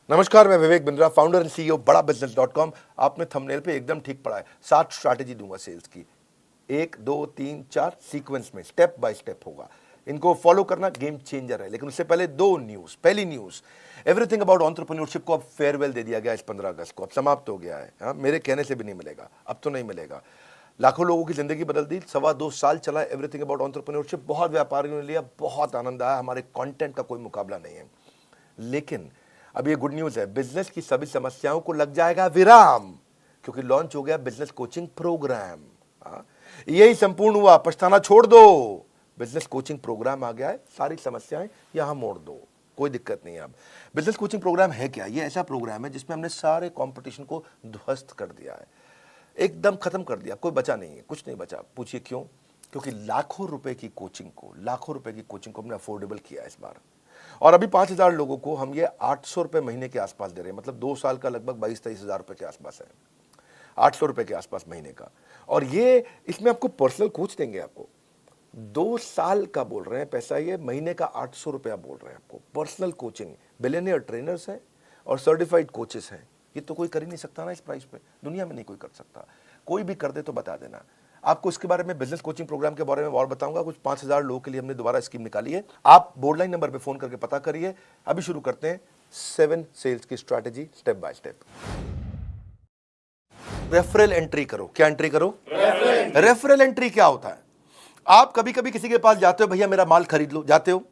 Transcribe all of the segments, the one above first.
नमस्कार, मैं Vivek Bindra, founder and CEO बड़ा बिजनेस .com। आपने थंबनेल पे एकदम ठीक पढ़ा है। 7 स्ट्रैटेजी दूंगा सेल्स की, 1 2 3 4 सीक्वेंस में, स्टेप बाय स्टेप होगा। इनको फॉलो करना गेम चेंजर है। लेकिन उससे पहले 2 न्यूज। पहली न्यूज, एवरीथिंग अबाउट एंटरप्रेन्योरशिप को अब फेयरवेल दे दिया गया इस 15 अगस्त को। अब समाप्त हो गया है। हाँ, मेरे कहने से भी नहीं मिलेगा, अब तो नहीं मिलेगा। लाखों लोगों की जिंदगी बदल दी। 2.25 साल चला एवरीथिंग अबाउट एंटरप्रेन्योरशिप। बहुत व्यापारियों ने लिया, बहुत आनंद आया। हमारे कंटेंट का कोई मुकाबला नहीं है। लेकिन अब ये गुड न्यूज है, बिजनेस की सभी समस्याओं को लग जाएगा विराम, क्योंकि लॉन्च हो गया बिजनेस कोचिंग प्रोग्राम। यही संपूर्ण हुआ, पछताना छोड़ दो। बिजनेस कोचिंग प्रोग्राम आ गया है, सारी समस्याएं यहां मोड़ दो, कोई दिक्कत नहीं है। अब बिजनेस कोचिंग प्रोग्राम है क्या? ये ऐसा प्रोग्राम है जिसमें हमने सारे कंपटीशन को ध्वस्त कर दिया है, एकदम खत्म कर दिया। कोई बचा नहीं है, कुछ नहीं बचा। पूछिए क्यों? क्योंकि लाखों रुपए की कोचिंग को हमने अफोर्डेबल किया इस बार। और अभी 5,000 लोगों को हम ये 800 रुपए महीने के आसपास दे रहे हैं। मतलब 2 साल का लगभग 22-23 हजार रुपए के आसपास है, 800 रुपए के आसपास महीने का। और ये इसमें आपको पर्सनल कोच देंगे। आपको 2 साल का बोल रहे हैं पैसा, ये महीने का 800 रुपया बोल रहे हैं आपको। पर्सनल कोचिंग, बिलियनियर ट्रेनर्स हैं और सर्टिफाइड कोचेस हैं। ये तो कोई कर ही नहीं सकता ना इस प्राइस पे, दुनिया में नहीं कोई कर सकता। कोई भी कर दे तो बता देना। आपको इसके बारे में, बिजनेस कोचिंग प्रोग्राम के बारे में और बताऊंगा। कुछ 5,000 लोगों के लिए हमने दोबारा स्कीम निकाली है। आप बोर्ड लाइन नंबर पे फोन करके पता करिए। अभी शुरू करते हैं 7 सेल्स की strategy, step by step. Referral entry करो। क्या एंट्री करो? रेफरल एंट्री क्या होता है? आप कभी कभी किसी के पास जाते हो, भैया मेरा माल खरीद लो, जाते हो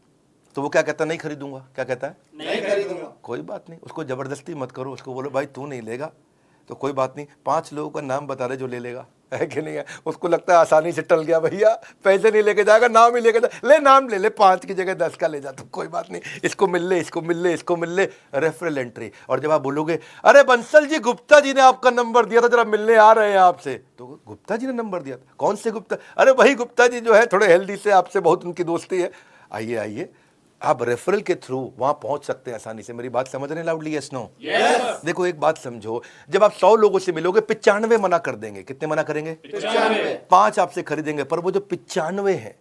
तो वो क्या कहता है? नहीं खरीदूंगा। क्या कहता है? नहीं खरीदूंगा। कोई बात नहीं, उसको जबरदस्ती मत करो। उसको बोलो भाई तू नहीं लेगा तो कोई बात नहीं, 5 लोगों का नाम बता रहे जो ले लेगा, है कि नहीं है? उसको लगता है आसानी से टल गया, भैया पैसे नहीं लेके जाएगा, नाम ही लेके जा। ले नाम ले ले, 5 की जगह 10 का ले जा, तो कोई बात नहीं, इसको मिल ले, इसको मिल ले, इसको मिल ले। Referral entry. और जब आप बोलोगे अरे बंसल जी, गुप्ता जी ने आपका नंबर दिया था, जरा मिलने आ रहे हैं आपसे, तो गुप्ता जी ने नंबर दिया था? कौन से गुप्ता? अरे वही गुप्ता जी जो है थोड़े हेल्दी से, आपसे बहुत उनकी दोस्ती है। आइए आइए, आप रेफरल के थ्रू वहां पहुंच सकते हैं आसानी से। मेरी बात समझ रहे हैं लाउडली? Yes no? यस। देखो एक बात समझो, जब आप 100 लोगों से मिलोगे, 95 मना कर देंगे। कितने मना करेंगे? 95। 5 आपसे खरीदेंगे, पर वो जो 95 है,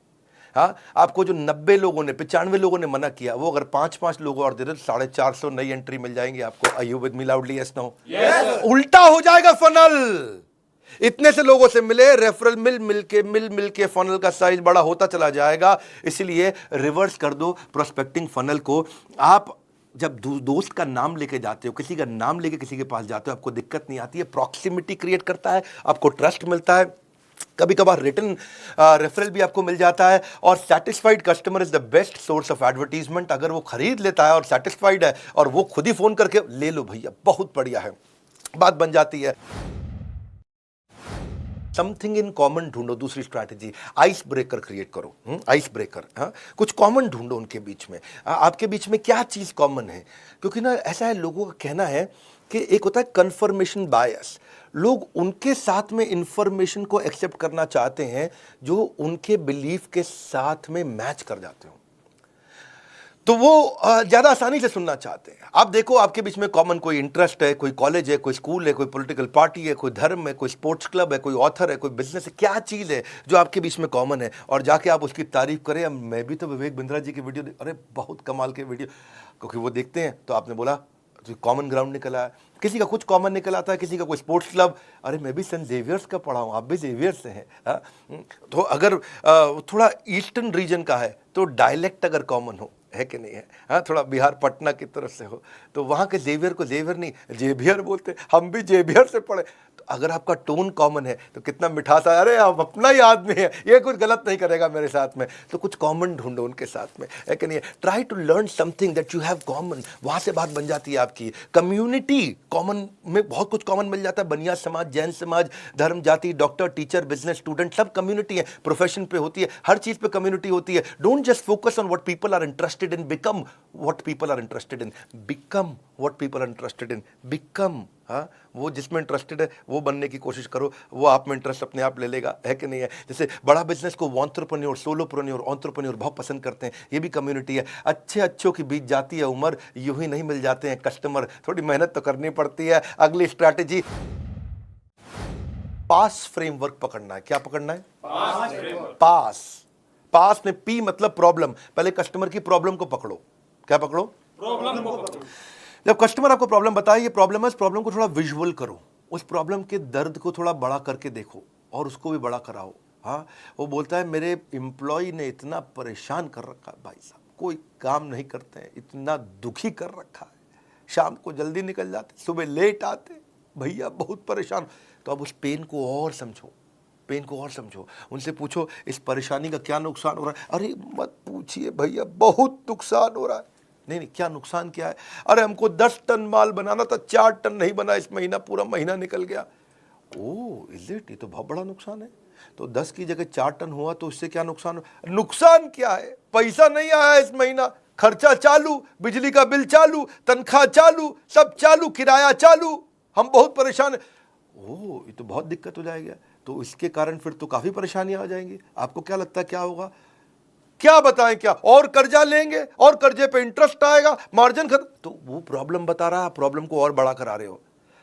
हाँ, आपको जो 90 लोगों ने, 95 लोगों ने मना किया, वो अगर 5-5 लोग और दे दे तो 450 नई एंट्री मिल जाएंगी आपको। Are you with me loudly? Yes no? Yes. उल्टा हो जाएगा फनल। इतने से लोगों से मिले, रेफरल मिल के फनल का साइज बड़ा होता चला जाएगा। इसलिए रिवर्स कर दो प्रोस्पेक्टिंग फनल को। आप जब दोस्त का नाम लेके जाते हो, किसी का नाम लेके किसी के पास जाते हो, आपको दिक्कत नहीं आती है। प्रॉक्सिमिटी क्रिएट करता है, आपको ट्रस्ट मिलता है। कभी कभार रिटर्न रेफरल भी आपको मिल जाता है। और satisfied customer is the best source of advertisement. अगर वो खरीद लेता है और सेटिस्फाइड है और वो खुद ही फोन करके ले लो भैया, बहुत बढ़िया है, बात बन जाती है। समथिंग इन कॉमन ढूंढो। दूसरी स्ट्रैटेजी, आइस ब्रेकर क्रिएट करो। आइस ब्रेकर, हाँ, कुछ कॉमन ढूंढो उनके बीच में। आपके बीच में क्या चीज कॉमन है? क्योंकि ना ऐसा है, लोगों का कहना है कि एक होता है कंफर्मेशन बायस। लोग उनके साथ में इंफॉर्मेशन को एक्सेप्ट करना चाहते हैं जो उनके बिलीफ के साथ में मैच कर जाते हो, तो वो ज्यादा आसानी से सुनना चाहते हैं। आप देखो, आपके बीच में कॉमन कोई इंटरेस्ट है, कोई कॉलेज है, कोई स्कूल है, कोई पॉलिटिकल पार्टी है, कोई धर्म है, कोई स्पोर्ट्स क्लब है, कोई ऑथर है, कोई बिजनेस है। क्या चीज है जो आपके बीच में कॉमन है? और जाके आप उसकी तारीफ करें, मैं भी तो विवेक बिंद्रा जी की वीडियो अरे बहुत कमाल के वीडियो, क्योंकि वो देखते हैं। तो आपने बोला कॉमन ग्राउंड निकला है, किसी का कुछ कॉमन निकल आता है, किसी का कोई स्पोर्ट्स क्लब। अरे मैं भी सेंट जेवियर्स का पढ़ा हूँ, आप भी जेवियर्स से हैं। तो अगर थोड़ा ईस्टर्न रीजन का है तो डायलेक्ट अगर कॉमन हो, है कि नहीं है? हाँ, थोड़ा बिहार पटना की तरफ से हो तो वहाँ के जेवियर को जेवियर नहीं जेवियर बोलते, हम भी जेवियर से पढ़े। तो अगर आपका टोन कॉमन है तो कितना मिठास है, अरे आप अपना ही आदमी है, ये कुछ गलत नहीं करेगा मेरे साथ में। तो कुछ कॉमन ढूंढो उनके साथ में, है कि नहीं? Try to learn something that you have common. वहाँ से बात बन जाती है आपकी। कम्युनिटी कॉमन में बहुत कुछ कॉमन मिल जाता है। बनिया समाज, जैन समाज, धर्म, जाति, डॉक्टर, टीचर, बिजनेस, स्टूडेंट, सब कम्युनिटी है। प्रोफेशन पे होती है, हर चीज पे कम्युनिटी होती है। Don't just focus on what people are interested in, become what people are interested in. Become what people are interested in. Become, हाँ, वो जिसमें इंटरेस्टेड है वो बनने की कोशिश करो, वो आप में इंटरेस्ट अपने आप ले लेगा, है कि नहीं है? जैसे बड़ा बिजनेस को एंटरप्रेन्योर, सोलोप्रेन्योर, एंटरप्रेन्योर बहुत पसंद करते हैं, ये भी कम्युनिटी है। अच्छे अच्छों की बीत जाती है उम्र, यूं ही नहीं मिल जाते हैं कस्टमर, थोड़ी मेहनत तो करनी पड़ती है। अगली स्ट्रैटेजी, पास फ्रेमवर्क पकड़ना है। क्या पकड़ना है? पास। पास में पी मतलब प्रॉब्लम। पहले कस्टमर की प्रॉब्लम को पकड़ो। क्या पकड़ो? प्रॉब्लम को पकड़ो। जब कस्टमर आपको प्रॉब्लम बताए, ये प्रॉब्लम है, इस प्रॉब्लम को थोड़ा विजुअल करो, उस प्रॉब्लम के दर्द को थोड़ा बड़ा करके देखो और उसको भी बड़ा कराओ। हाँ, वो बोलता है मेरे एम्प्लॉय ने इतना परेशान कर रखा है भाई साहब, कोई काम नहीं करते हैं, इतना दुखी कर रखा है, शाम को जल्दी निकल जाते, सुबह लेट आते, भैया बहुत परेशान। तो अब उस पेन को और समझो, पेन को और समझो, उनसे पूछो इस परेशानी का क्या नुकसान हो रहा है। अरे मत पूछिए भैया, बहुत नुकसान हो रहा है। नहीं, क्या नुकसान क्या है? अरे हमको 10 टन माल बनाना था, 4 टन नहीं बना इस महीना, पूरा महीना निकल गया। ओह इज इट, ये तो बहुत बड़ा नुकसान है। तो 10 की जगह 4 टन हुआ तो इससे क्या नुकसान? नुकसान क्या है? पैसा नहीं आया इस महीना, खर्चा चालू, बिजली का बिल चालू, तनख्वाह चालू, सब चालू, किराया चालू, हम बहुत परेशान है। ओह ये तो बहुत दिक्कत हो जाएगी। तो इसके कारण फिर तो काफी परेशानियां आ जाएंगी। आपको क्या लगता है क्या होगा? क्या बताएं, क्या और कर्जा लेंगे और कर्जे पे इंटरेस्ट आएगा, मार्जिन खत्म। तो वो प्रॉब्लम बता रहा है, प्रॉब्लम को और बड़ा करा रहे हो।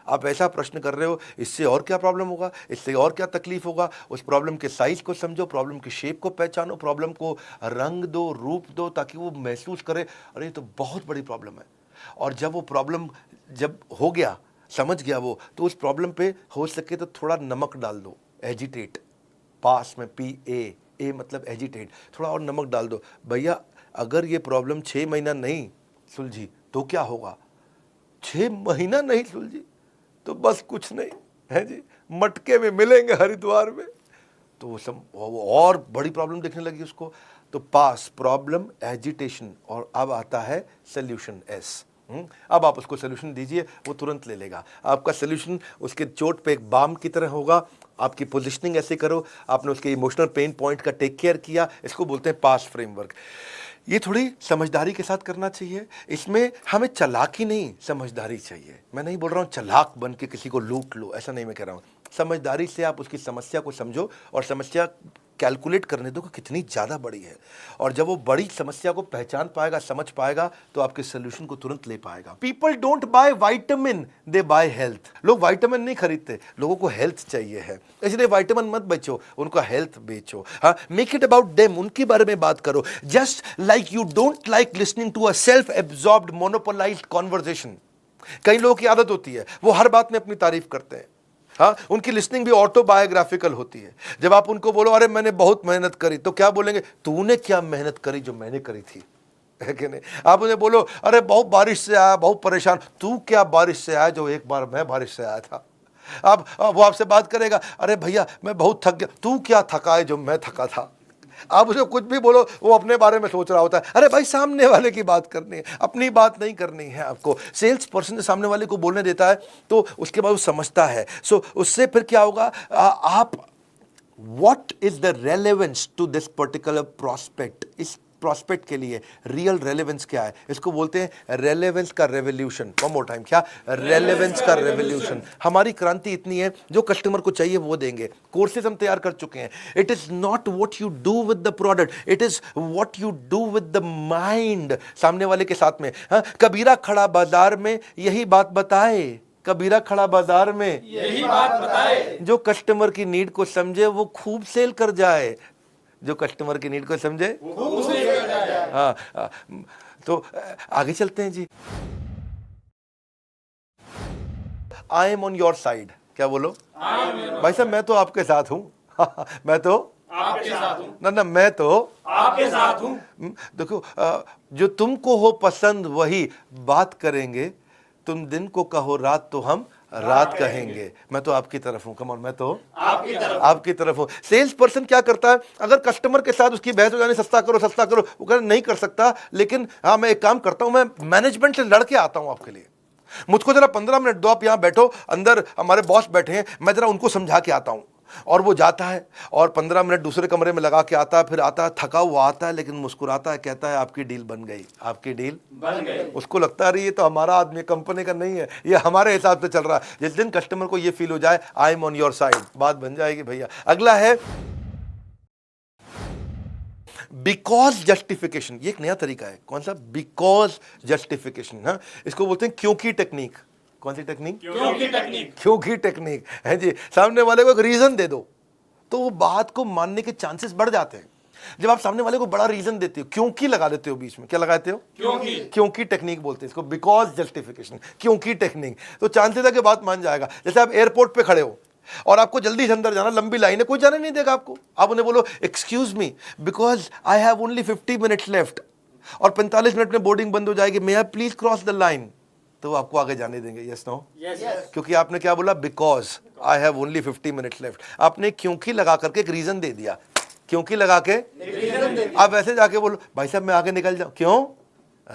आप ऐसा प्रश्न कर रहे हो, इससे और क्या प्रॉब्लम होगा, इससे और क्या तकलीफ होगा। उस प्रॉब्लम के साइज को समझो, प्रॉब्लम की शेप को पहचानो, प्रॉब्लम को रंग दो, रूप दो, ताकि वो महसूस करे अरे ये तो बहुत बड़ी प्रॉब्लम है। और जब वो प्रॉब्लम जब हो गया, समझ गया वो, तो उस प्रॉब्लम पे हो सके तो थोड़ा नमक डाल दो, एजिटेट, पास में PA मतलब एजिटेट, थोड़ा और नमक डाल दो। भैया अगर ये प्रॉब्लम 6 महीना नहीं सुलझी तो क्या होगा? 6 महीना नहीं सुलझी तो बस कुछ नहीं है जी, मटके में मिलेंगे हरिद्वार में। तो वो और बड़ी प्रॉब्लम देखने लगी उसको। तो पास, प्रॉब्लम, एजिटेशन, और अब आता है सोल्यूशन S। अब आप उसको सोल्यूशन दीजिए, वो तुरंत ले लेगा। आपका सोल्यूशन उसके चोट पे एक बाम की तरह होगा। आपकी पोजीशनिंग ऐसे करो, आपने उसके इमोशनल पेन पॉइंट का टेक केयर किया, इसको बोलते हैं पास फ्रेमवर्क। ये थोड़ी समझदारी के साथ करना चाहिए। इसमें हमें चालाकी नहीं, समझदारी चाहिए। मैं नहीं बोल रहा हूँ चालाक बन के किसी को लूट लो, ऐसा नहीं मैं कह रहा हूँ। समझदारी से आप उसकी समस्या को समझो और समस्या कैलकुलेट करने दो कि कितनी ज़्यादा बड़ी है। और जब वो बड़ी समस्या को पहचान पाएगा, समझ पाएगा, तो आपके सोल्यूशन को तुरंत ले पाएगा। People don't buy vitamin, they by health. लोग वाइटामिन नहीं खरीदते, लोगों को हेल्थ चाहिए है, इसलिए वाइटामिन मत बेचो, उनका हेल्थ बेचो। हाँ, मेक इट अबाउट देम, उनके बारे में बात करो। Just like you don't like listening to a self absorbed monopolised conversation. कई लोगों की आदत होती है, वो हर बात में अपनी तारीफ करते हैं। हाँ, उनकी लिसनिंग भी ऑटोबायोग्राफिकल होती है। जब आप उनको बोलो अरे मैंने बहुत मेहनत करी, तो क्या बोलेंगे? तूने क्या मेहनत करी जो मैंने करी थी, है कि नहीं? आप उन्हें बोलो अरे बहुत बारिश से आया, बहुत परेशान, तू क्या बारिश से आया जो एक बार मैं बारिश से आया था। अब वो आपसे बात करेगा, अरे भैया मैं बहुत थक गया, तू क्या थका है जो मैं थका था। आप उसे कुछ भी बोलो, वो अपने बारे में सोच रहा होता है। अरे भाई सामने वाले की बात करनी है, अपनी बात नहीं करनी है आपको। सेल्स पर्सन सामने वाले को बोलने देता है तो उसके बाद वो समझता है। सो उससे फिर क्या होगा, आप what is the relevance to this particular prospect, इस प्रोस्पेक्ट के लिए रियल रेलेवेंस क्या है, इसको बोलते हैं रेलेवेंस का रेवोल्यूशन। वन मोर टाइम, क्या? रेलेवेंस का रेवोल्यूशन। हमारी क्रांति इतनी है, जो कस्टमर को चाहिए वो देंगे। कोर्सेज हम तैयार कर चुके हैं। It is not what you do with the product, it is what you do with the mind सामने वाले के साथ में। हाँ, कबीरा खड़ा बाजार में यही बात बताए, कबीरा खड़ा बाजार में यही बात बताए, जो कस्टमर की नीड को समझे वो खूब सेल कर जाए, जो कस्टमर की नीड को समझे खूब सेल कर जाए। हाँ, तो आगे चलते हैं जी। I am on your side, क्या बोलो? भाई साहब मैं तो आपके साथ हूं। मैं तो आपके साथ हूँ, ना मैं तो आपके साथ हूँ। देखो, जो तुमको हो पसंद वही बात करेंगे, तुम दिन को कहो रात तो हम रात कहेंगे। मैं तो आपकी तरफ हूं, कम ऑन, मैं तो आपकी तरफ हूं। सेल्स पर्सन क्या करता है, अगर कस्टमर के साथ उसकी बहस हो जाने, सस्ता करो सस्ता करो, वो कहना नहीं कर सकता, लेकिन हाँ मैं एक काम करता हूं, मैं मैनेजमेंट से लड़के आता हूं आपके लिए, मुझको जरा 15 मिनट दो, आप यहां बैठो, अंदर हमारे बॉस बैठे हैं, मैं जरा उनको समझा के आता हूं। और वो जाता है और 15 मिनट दूसरे कमरे में लगा के आता है, फिर आता है थका हुआ आता है, लेकिन मुस्कुराता है, कहता है आपकी डील बन गई, आपकी डील बन गई। उसको लगता है ये तो हमारा आदमी, कंपनी का नहीं है, ये हमारे हिसाब से चल रहा है। जिस दिन कस्टमर को ये फील हो जाए आई एम ऑन योर साइड, बात बन जाएगी भैया। अगला है बिकॉज जस्टिफिकेशन। ये एक नया तरीका है। कौन सा? Because justification. हाँ, इसको बोलते हैं क्योंकि टेक्निक। कौन सी टेक्निक? क्योंकि टेक्निक। क्योंकि टेक्निक है जी। सामने वाले को एक रीजन दे दो तो वो बात को मानने के चांसेस बढ़ जाते हैं। जब आप सामने वाले को बड़ा रीजन देते हो, क्योंकि लगा देते हो बीच में, क्या लगाते हो? क्योंकि टेक्निक बोलते हैं इसको, बिकॉज जस्टिफिकेशन, क्योंकि टेक्निक। तो चांसेस है कि बात मान जाएगा। जैसे आप एयरपोर्ट पे खड़े हो और आपको जल्दी से अंदर जाना, लंबी लाइन है, कोई जाने नहीं देगा आपको। आप उन्हें बोलो excuse me because I have only 50 minutes left और 45 मिनट में बोर्डिंग बंद हो जाएगी, may I please cross the line, तो वो आपको आगे जाने देंगे। Yes no? क्योंकि आपने क्या बोला? Because I have only 50 minutes left. आपने क्योंकि लगा करके एक रीजन दे दिया, क्योंकि लगा के। आप ऐसे जाके बोलो भाई साहब मैं आगे निकल जाऊं, क्यों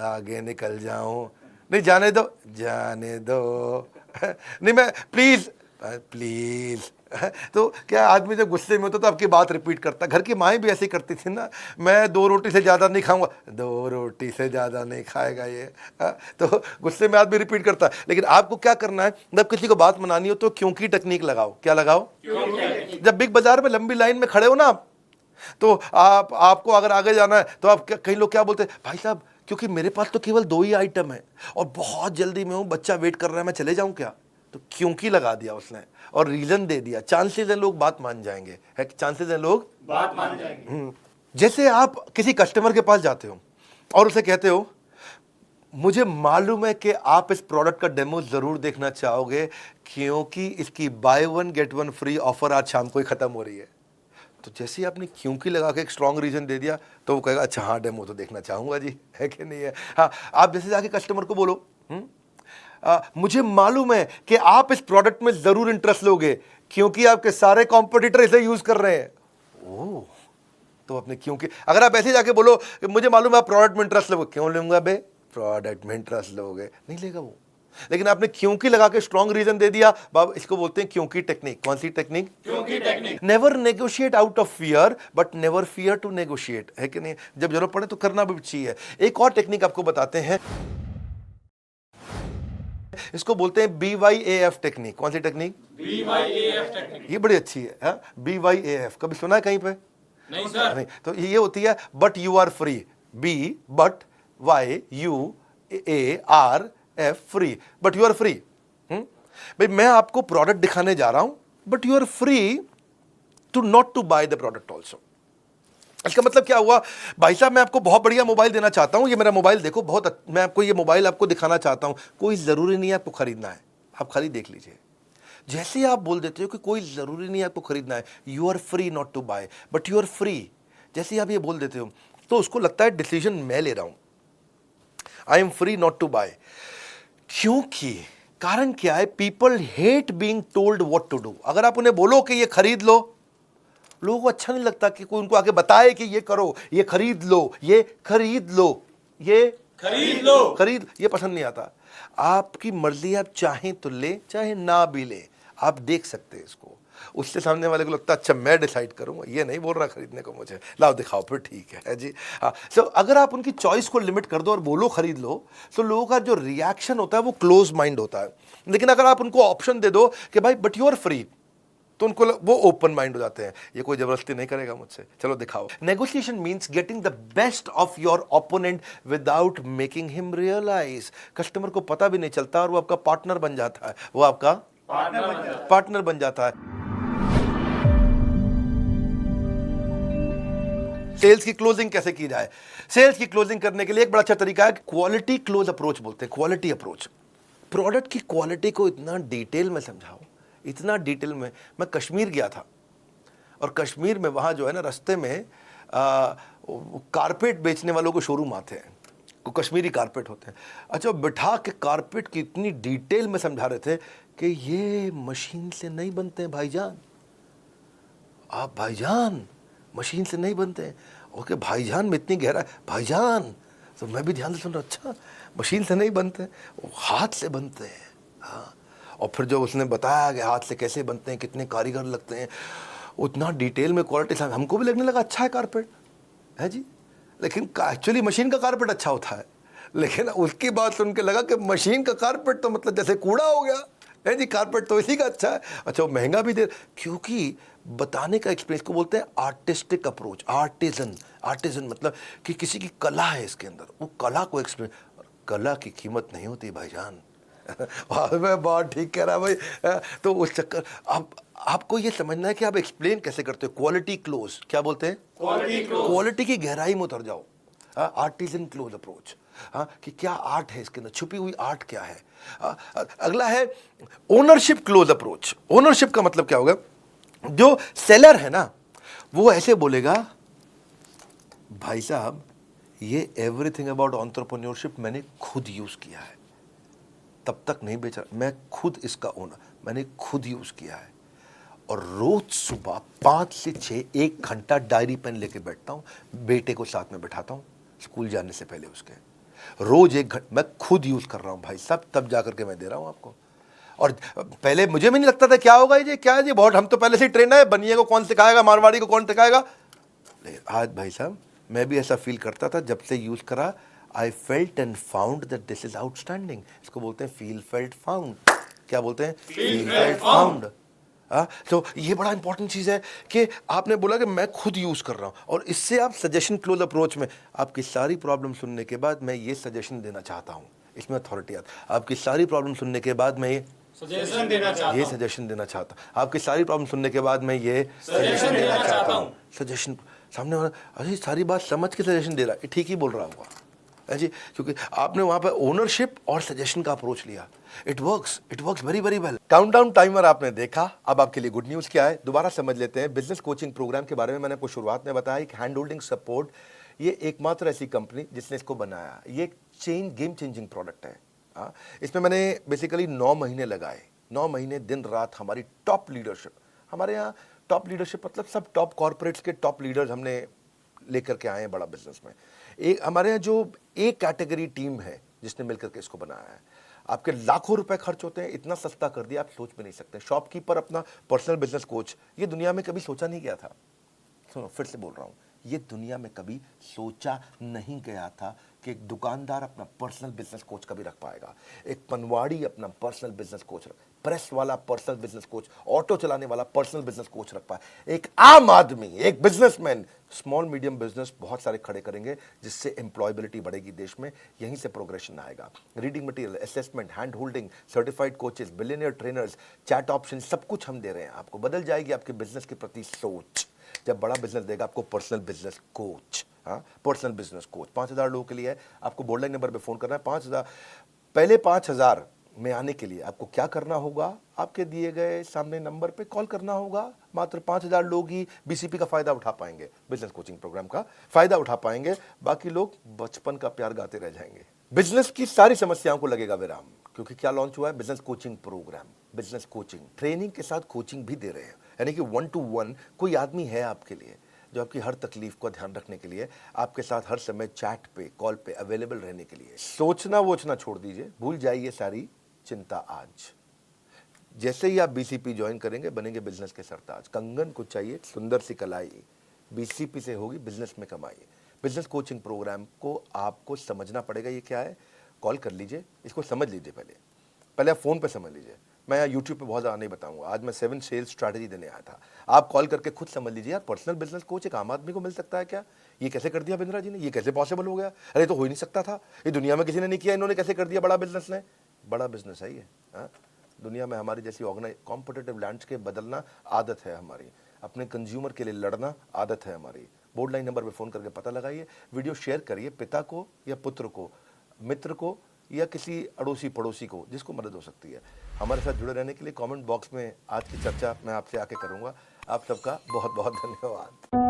आगे निकल जाऊं? नहीं जाने दो, जाने दो नहीं मैं प्लीज प्लीज। तो क्या आदमी जब गुस्से में होता तो आपकी बात रिपीट करता। घर की माएँ भी ऐसे करती थी ना, मैं 2 रोटी से ज़्यादा नहीं खाऊंगा, 2 रोटी से ज़्यादा नहीं खाएगा ये। तो गुस्से में आदमी रिपीट करता है। लेकिन आपको क्या करना है, जब किसी को बात मनानी हो तो क्योंकि टेक्निक लगाओ। क्या लगाओ? जब बिग बाजार में लंबी लाइन में खड़े हो ना आप, तो आपको अगर आगे जाना है तो आप कई लोग क्या बोलते हैं, भाई साहब क्योंकि मेरे पास तो केवल 2 ही आइटम है और बहुत जल्दी में हूँ, बच्चा वेट कर रहा है, मैं चले जाऊँ क्या? तो क्योंकि लगा दिया उसने और रीजन दे दिया। चांसेस है लोग बात मान जाएंगे, है चांसेस है लोग बात मान जाएंगे। जैसे आप किसी कस्टमर के पास जाते हो और उसे कहते हो मुझे मालूम है कि आप इस प्रोडक्ट का डेमो जरूर देखना चाहोगे क्योंकि इसकी बाय 1 गेट 1 फ्री ऑफर आज शाम को ही खत्म हो रही है। तो जैसे ही आपने क्योंकि लगा के एक स्ट्रॉन्ग रीजन दे दिया तो वो कहेगा अच्छा हाँ डेमो तो देखना चाहूंगा जी, है कि नहीं है? हाँ, आप जैसे जाके कस्टमर को बोलो मुझे मालूम है कि आप इस प्रोडक्ट में जरूर इंटरेस्ट लोगे क्योंकि आपके सारे कॉम्पिटिटर इसे यूज कर रहे हैं। ओह, तो अपने क्योंकि अगर आप ऐसे जाके बोलो कि मुझे मालूम है आप प्रोडक्ट में इंटरेस्ट लोगे, क्यों लूंगा बे, प्रोडक्ट में इंटरेस्ट लोगे, नहीं लेगा वो। लेकिन आपने क्योंकि लगा के स्ट्रॉन्ग रीजन दे दिया, बाबा इसको बोलते हैं क्योंकि टेक्निक। कौन सी टेक्निक? क्योंकि technique. Never negotiate out of fear but never fear to negotiate, है कि नहीं? जब जरूरत पड़े तो करना भी चाहिए। एक और टेक्निक आपको बताते हैं, इसको बोलते हैं BYAF टेक्निक। कौन सी टेक्निक? BYAF technique. ये बड़ी अच्छी है। BYAF कभी सुना है कहीं पे? नहीं सर। नहीं। तो ये होती है but you are free, be but YUARF free, but you are free. भाई मैं आपको प्रोडक्ट दिखाने जा रहा हूं but you are free to not to buy the product also. इसका मतलब क्या हुआ, भाई साहब मैं आपको बहुत बढ़िया मोबाइल देना चाहता हूं, ये मेरा मोबाइल देखो, मैं आपको ये मोबाइल आपको दिखाना चाहता हूं, कोई जरूरी नहीं है आपको खरीदना है, आप खाली देख लीजिए। जैसे ही आप बोल देते हो कि कोई जरूरी नहीं है आपको खरीदना है, you are free not to buy but you are free, जैसे ही आप ये बोल देते हो तो उसको लगता है डिसीजन मैं ले रहा हूं, I am free not to buy. क्योंकि कारण क्या है, people hate being told what to do. अगर आप उन्हें बोलो कि ये खरीद लो, लोगों को अच्छा नहीं लगता कि कोई उनको आगे बताए कि ये करो, ये खरीद लो, ये खरीद लो, ये खरीद लो, खरीद, ये पसंद नहीं आता। आपकी मर्जी, आप चाहें तो ले, चाहे ना भी ले, आप देख सकते हैं इसको। उससे सामने वाले को लगता है अच्छा मैं डिसाइड करूंगा, ये नहीं बोल रहा खरीदने को मुझे, लाओ दिखाओ फिर ठीक है जी। हाँ, सो अगर आप उनकी चॉइस को लिमिट कर दो और बोलो खरीद लो, तो लोगों का जो रिएक्शन होता है वो क्लोज माइंड होता है। लेकिन अगर आप उनको ऑप्शन दे दो कि भाई बट यू आर फ्री, तो उनको वो ओपन माइंड हो जाते हैं, ये कोई जबरदस्ती नहीं करेगा मुझसे, चलो दिखाओ। Negotiation means getting the best of your opponent without making him realise. Customer को पता भी नहीं चलता और वो आपका पार्टनर बन जाता है, वो आपका पार्टनर बन जाता है। सेल्स की क्लोजिंग कैसे की जाए? सेल्स की क्लोजिंग करने के लिए एक बड़ा अच्छा तरीका है, क्वालिटी क्लोज अप्रोच बोलते हैं, क्वालिटी अप्रोच। प्रोडक्ट की क्वालिटी को इतना डिटेल में समझाओ, इतना डिटेल में। मैं कश्मीर गया था और कश्मीर में वहाँ जो है ना, रास्ते में कारपेट बेचने वालों को शोरूम आते हैं, को कश्मीरी कारपेट होते हैं। अच्छा, बिठा के कारपेट की इतनी डिटेल में समझा रहे थे कि ये मशीन से नहीं बनते हैं भाईजान, आप भाईजान मशीन से नहीं बनते हैं। ओके भाईजान में इतनी गहरा, भाईजान, तो मैं भी ध्यान से सुन रहा, अच्छा मशीन से नहीं बनते, वो हाथ से बनते हैं। हाँ, और फिर जो उसने बताया कि हाथ से कैसे बनते हैं, कितने कारीगर लगते हैं, उतना डिटेल में क्वालिटी से हमको भी लगने लगा अच्छा है कारपेट, है जी। लेकिन एक्चुअली मशीन का कारपेट अच्छा होता है, लेकिन उसकी बात सुन के लगा कि मशीन का कारपेट तो मतलब जैसे कूड़ा हो गया, है जी, कारपेट तो इसी का अच्छा है। अच्छा, वो महंगा भी दे, क्योंकि बताने का एक्सपीरियंस को बोलते हैं आर्टिस्टिक अप्रोच, आर्टिजन मतलब कि किसी की कला है इसके अंदर, वो कला को एक्सपीरियंस। कला की कीमत नहीं होती भाईजान। मैं बहुत ठीक कह रहा भाई। तो उस चक्कर आपको ये समझना है कि आप एक्सप्लेन कैसे करते हो। क्वालिटी क्लोज, क्या बोलते हैं? Quality close. क्वालिटी की गहराई में उतर जाओ। आर्टिजन क्लोज अप्रोच, कि क्या आर्ट है इसके अंदर, छुपी हुई आर्ट क्या है। अगला है ओनरशिप क्लोज अप्रोच। ओनरशिप का मतलब क्या होगा? जो सेलर है ना, वो ऐसे बोलेगा, भाई साहब ये एवरीथिंग अबाउट एंटरप्रेन्योरशिप मैंने खुद यूज किया है, तब तक नहीं बेचा, मैं खुद इसका ओनर, मैंने खुद यूज किया है। और रोज सुबह 5 से 6 1 घंटा डायरी पेन लेके बैठता हूँ, बेटे को साथ में बैठाता हूँ स्कूल जाने से पहले उसके, रोज 1 घंटा मैं खुद यूज कर रहा हूँ भाई साहब, तब जाकर के मैं दे रहा हूँ आपको। और पहले मुझे भी नहीं लगता था क्या होगा ये, क्या है ये, बहुत हम तो पहले से ही ट्रेन है, बनिए को कौन सिखाएगा, मारवाड़ी को कौन सिखाएगा। लेकिन आज भाई साहब मैं भी ऐसा फील करता था, जब से यूज करा I felt and found that this is outstanding. इसको बोलते हैं फील फेल्ट फाउंड। क्या बोलते हैं? Feel felt found. तो ये बड़ा इंपॉर्टेंट चीज है कि आपने बोला कि मैं खुद यूज कर रहा हूं, और इससे आप सजेशन क्लोज अप्रोच में आपकी सारी प्रॉब्लम सुनने के बाद मैं ये सजेशन देना चाहता हूं, इसमें अथॉरिटी आता। आपकी सारी प्रॉब्लम सुनने के बाद मैं सजेशन देना चाहता ये हूं। सजेशन देना चाहता हूं। आपकी सारी प्रॉब्लम सुनने के बाद मैं ये सजेशन देना चाहता हूं। सजेशन सामने वाला अरे सारी बात समझ के सजेशन दे रहा है, ठीक ही बोल रहा होगा है जी, क्योंकि आपने वहां पर ओनरशिप और सजेशन का अप्रोच लिया। It works very very well. Countdown timer आपने देखा, अब आपके लिए गुड न्यूज क्या है, दोबारा समझ लेते हैं। बिजनेस कोचिंग प्रोग्राम के बारे में मैंने आपको शुरुआत में बताया, एक हैंड होल्डिंग सपोर्ट, ये एकमात्र ऐसी कंपनी जिसने इसको बनाया। ये एक गेम चेंजिंग प्रोडक्ट है। इसमें मैंने बेसिकली 9 महीने लगाए, 9 महीने दिन रात हमारी टॉप लीडरशिप, हमारे यहाँ टॉप लीडरशिप मतलब सब टॉप कॉर्पोरेट्स के टॉप लीडर्स हमने लेकर के आए हैं बड़ा बिजनेस में। एक हमारे यहाँ जो एक कैटेगरी टीम है जिसने मिलकर के इसको बनाया है। आपके लाखों रुपए खर्च होते हैं, इतना सस्ता कर दिया आप सोच भी नहीं सकते। शॉपकीपर अपना पर्सनल बिजनेस कोच, ये दुनिया में कभी सोचा नहीं गया था। सुनो फिर से बोल रहा हूँ, ये दुनिया में कभी सोचा नहीं गया था कि एक दुकानदार अपना पर्सनल बिजनेस कोच कभी रख पाएगा, एक पनवाड़ी अपना पर्सनल बिजनेस कोच रख, प्रेस वाला पर्सनल बिजनेस कोच, ऑटो चलाने वाला पर्सनल बिजनेस कोच रख पाए। एक आम आदमी, एक बिजनेसमैन स्मॉल मीडियम बिजनेस बहुत सारे खड़े करेंगे, जिससे एम्प्लॉयबिलिटी बढ़ेगी देश में, यहीं से प्रोग्रेशन आएगा। Reading material, assessment, hand holding, certified coaches, billionaire trainers, chat option, सब कुछ हम दे रहे हैं आपको। बदल जाएगी आपके बिजनेस के प्रति सोच जब बड़ा बिजनेस देगा आपको personal business coach. Personal business coach 5000 लोगों के लिए है। आपको बोर्डलाइन नंबर पे फोन करना है 5000। पहले 5000 में आने के लिए आपको क्या करना होगा, आपके दिए गए सामने नंबर पे कॉल करना होगा। मात्र 5000 लोग ही बीसीपी का फायदा उठा पाएंगे, बिजनेस कोचिंग प्रोग्राम का फायदा उठा पाएंगे, बाकी लोग बचपन का प्यार गाते रह जाएंगे। बिजनेस की सारी समस्याओं को लगेगा विराम, क्योंकि क्या लॉन्च हुआ है, business coaching programme. Business coaching training के साथ कोचिंग भी दे रहे हैं, यानी कि 1 to 1 कोई आदमी है आपके लिए जो आपकी हर तकलीफ को ध्यान रखने के लिए आपके साथ हर समय चैट पे, कॉल पे अवेलेबल रहने के लिए। सोचना वोचना छोड़ दीजिए, भूल जाइए सारी चिंता। आज जैसे ही आप बीसीपी ज्वाइन करेंगे बनेंगे बिजनेस के सरताज। कंगन को चाहिए सुंदर सी कलाई, बीसीपी से होगी बिजनेस में कमाई। बिजनेस कोचिंग प्रोग्राम को आपको समझना पड़ेगा, ये क्या है, कॉल कर लीजिए, इसको समझ लीजिए। पहले आप फोन पे समझ लीजिए, मैं यूट्यूब पे बहुत ज़्यादा नहीं बताऊंगा। आज मैं 7 सेल्स स्ट्रैटेजी देने आया था, आप कॉल करके खुद समझ लीजिए। यार पर्सनल बिजनेस कोच एक आम आदमी को मिल सकता है क्या? ये कैसे कर दिया बिंद्रा जी ने, ये कैसे पॉसिबल हो गया? अरे तो हो ही नहीं सकता था, ये दुनिया में किसी ने नहीं किया, इन्होंने कैसे कर दिया? बड़ा बिजनेस ने, बड़ा बिजनेस है ये। दुनिया में हमारी जैसी कॉम्पिटिटिव लैंडस्केप बदलना आदत है हमारी, अपने कंज्यूमर के लिए लड़ना आदत है हमारी। बोर्ड लाइन नंबर पे फोन करके पता लगाइए, वीडियो शेयर करिए पिता को या पुत्र को, मित्र को या किसी अड़ोसी पड़ोसी को जिसको मदद हो सकती है। हमारे साथ जुड़े रहने के लिए कमेंट बॉक्स में आज की चर्चा मैं आपसे आके करूंगा। आप सबका बहुत बहुत धन्यवाद।